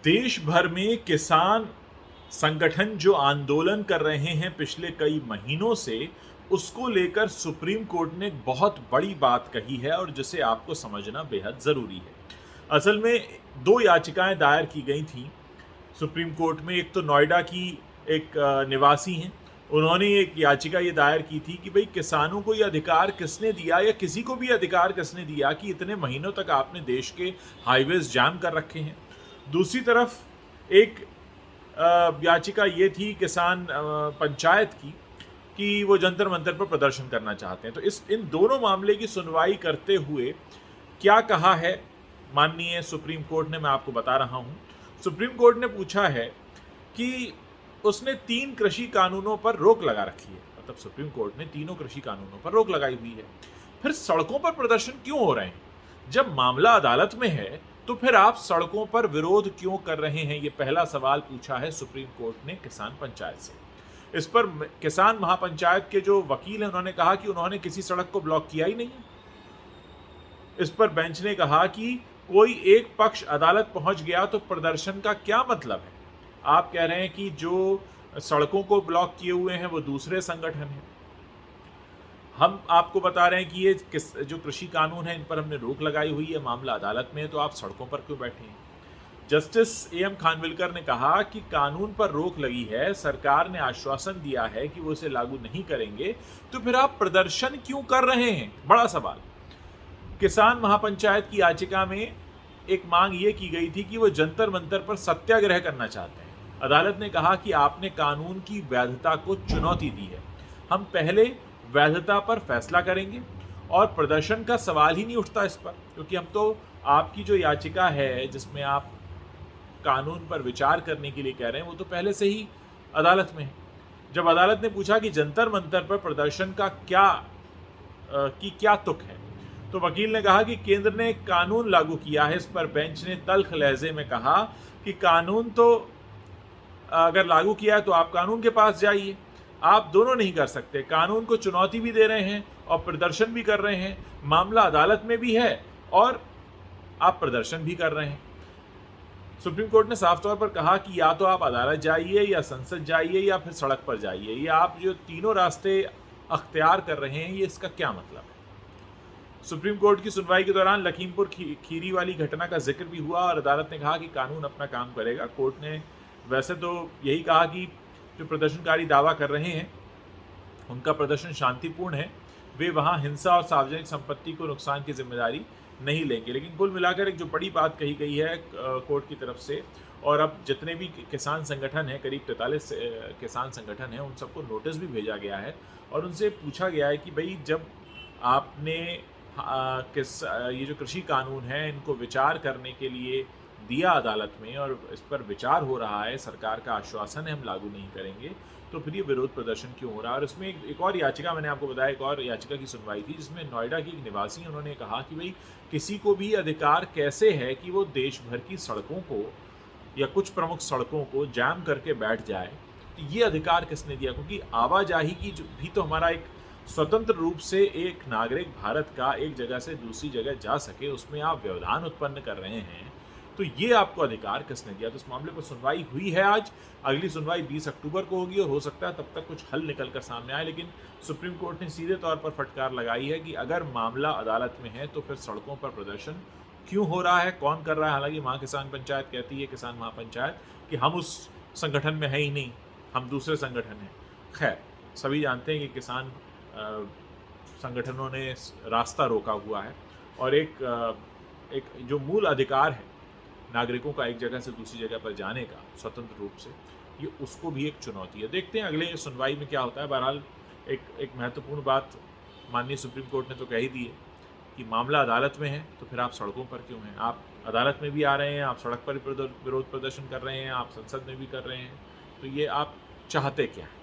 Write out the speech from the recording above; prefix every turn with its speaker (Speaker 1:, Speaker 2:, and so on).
Speaker 1: देश भर में किसान संगठन जो आंदोलन कर रहे हैं पिछले कई महीनों से, उसको लेकर सुप्रीम कोर्ट ने एक बहुत बड़ी बात कही है और जिसे आपको समझना बेहद ज़रूरी है। असल में दो याचिकाएं दायर की गई थीं सुप्रीम कोर्ट में। एक तो नोएडा की एक निवासी हैं, उन्होंने एक याचिका ये दायर की थी कि भाई किसानों को ये अधिकार किसने दिया, या किसी को भी अधिकार किसने दिया कि इतने महीनों तक आपने देश के हाईवेज जाम कर रखे हैं। दूसरी तरफ एक याचिका ये थी किसान पंचायत की कि वो जंतर मंतर पर प्रदर्शन करना चाहते हैं। तो इन दोनों मामले की सुनवाई करते हुए क्या कहा है माननीय सुप्रीम कोर्ट ने, मैं आपको बता रहा हूँ। सुप्रीम कोर्ट ने पूछा है कि उसने 3 कृषि कानूनों पर रोक लगा रखी है, मतलब सुप्रीम कोर्ट ने तीनों कृषि कानूनों पर रोक लगाई हुई है, फिर सड़कों पर प्रदर्शन क्यों हो रहे हैं? जब मामला अदालत में है तो फिर आप सड़कों पर विरोध क्यों कर रहे हैं? ये पहला सवाल पूछा है सुप्रीम कोर्ट ने किसान पंचायत से। इस पर किसान महापंचायत के जो वकील हैं उन्होंने कहा कि उन्होंने किसी सड़क को ब्लॉक किया ही नहीं है। इस पर बेंच ने कहा कि कोई एक पक्ष अदालत पहुंच गया तो प्रदर्शन का क्या मतलब है? आप कह रहे हैं कि जो सड़कों को ब्लॉक किए हुए हैं वो दूसरे संगठन हैं। हम आपको बता रहे हैं कि ये जो कृषि कानून है इन पर हमने रोक लगाई हुई है, मामला अदालत में है, तो आप सड़कों पर क्यों बैठे हैं? जस्टिस एम खानविलकर ने कहा कि कानून पर रोक लगी है, सरकार ने आश्वासन दिया है कि वो इसे लागू नहीं करेंगे, तो फिर आप प्रदर्शन क्यों कर रहे हैं? बड़ा सवाल। किसान महापंचायत की याचिका में एक मांग ये की गई थी कि वो जंतर मंतर पर सत्याग्रह करना चाहते हैं। अदालत ने कहा कि आपने कानून की वैधता को चुनौती दी है, हम पहले वैधता पर फैसला करेंगे और प्रदर्शन का सवाल ही नहीं उठता इस पर, क्योंकि हम तो आपकी जो याचिका है जिसमें आप कानून पर विचार करने के लिए कह रहे हैं वो तो पहले से ही अदालत में है। जब अदालत ने पूछा कि जंतर मंतर पर प्रदर्शन का क्या तुक है, तो वकील ने कहा कि केंद्र ने कानून लागू किया है। इस पर बेंच ने तल्ख लहजे में कहा कि कानून तो अगर लागू किया है तो आप कानून के पास जाइए, आप दोनों नहीं कर सकते। कानून को चुनौती भी दे रहे हैं और प्रदर्शन भी कर रहे हैं, मामला अदालत में भी है और आप प्रदर्शन भी कर रहे हैं। सुप्रीम कोर्ट ने साफ तौर पर कहा कि या तो आप अदालत जाइए या संसद जाइए या फिर सड़क पर जाइए, ये आप जो तीनों रास्ते अख्तियार कर रहे हैं, ये इसका क्या मतलब है? सुप्रीम कोर्ट की सुनवाई के दौरान लखीमपुर खीरी वाली घटना का जिक्र भी हुआ और अदालत ने कहा कि कानून अपना काम करेगा। कोर्ट ने वैसे तो यही कहा कि जो प्रदर्शनकारी दावा कर रहे हैं उनका प्रदर्शन शांतिपूर्ण है, वे वहां हिंसा और सार्वजनिक संपत्ति को नुकसान की जिम्मेदारी नहीं लेंगे। लेकिन कुल मिलाकर एक जो बड़ी बात कही गई है कोर्ट की तरफ से, और अब जितने भी किसान संगठन हैं, करीब 43 किसान संगठन हैं, उन सबको नोटिस भी भेजा गया है और उनसे पूछा गया है कि भाई जब आपने ये जो कृषि कानून है इनको विचार करने के लिए दिया अदालत में और इस पर विचार हो रहा है, सरकार का आश्वासन है हम लागू नहीं करेंगे, तो फिर ये विरोध प्रदर्शन क्यों हो रहा है? और इसमें एक और याचिका, मैंने आपको बताया, एक और याचिका की सुनवाई थी जिसमें नोएडा की एक निवासी उन्होंने कहा कि भाई किसी को भी अधिकार कैसे है कि वो देश भर की सड़कों को या कुछ प्रमुख सड़कों को जाम करके बैठ जाए? तो ये अधिकार किसने दिया? क्योंकि आवाजाही की जो भी तो हमारा एक स्वतंत्र रूप से एक नागरिक भारत का एक जगह से दूसरी जगह जा सके, उसमें आप व्यवधान उत्पन्न कर रहे हैं, तो ये आपको अधिकार किसने दिया? तो इस मामले पर सुनवाई हुई है आज, अगली सुनवाई 20 अक्टूबर को होगी और हो सकता है तब तक कुछ हल निकल कर सामने आए। लेकिन सुप्रीम कोर्ट ने सीधे तौर पर फटकार लगाई है कि अगर मामला अदालत में है तो फिर सड़कों पर प्रदर्शन क्यों हो रहा है, कौन कर रहा है? हालांकि वहाँ किसान पंचायत कहती है, किसान महापंचायत, कि हम उस संगठन में है ही नहीं, हम दूसरे संगठन हैं। खैर, सभी जानते हैं कि किसान संगठनों ने रास्ता रोका हुआ है और एक जो मूल अधिकार है नागरिकों का एक जगह से दूसरी जगह पर जाने का स्वतंत्र रूप से, ये उसको भी एक चुनौती है। देखते हैं अगले सुनवाई में क्या होता है। बहरहाल एक महत्वपूर्ण बात माननीय सुप्रीम कोर्ट ने तो कह ही दी है कि मामला अदालत में है तो फिर आप सड़कों पर क्यों हैं? आप अदालत में भी आ रहे हैं, आप सड़क पर भी विरोध प्रदर्शन कर रहे हैं, आप संसद में भी कर रहे हैं, तो ये आप चाहते क्या हैं?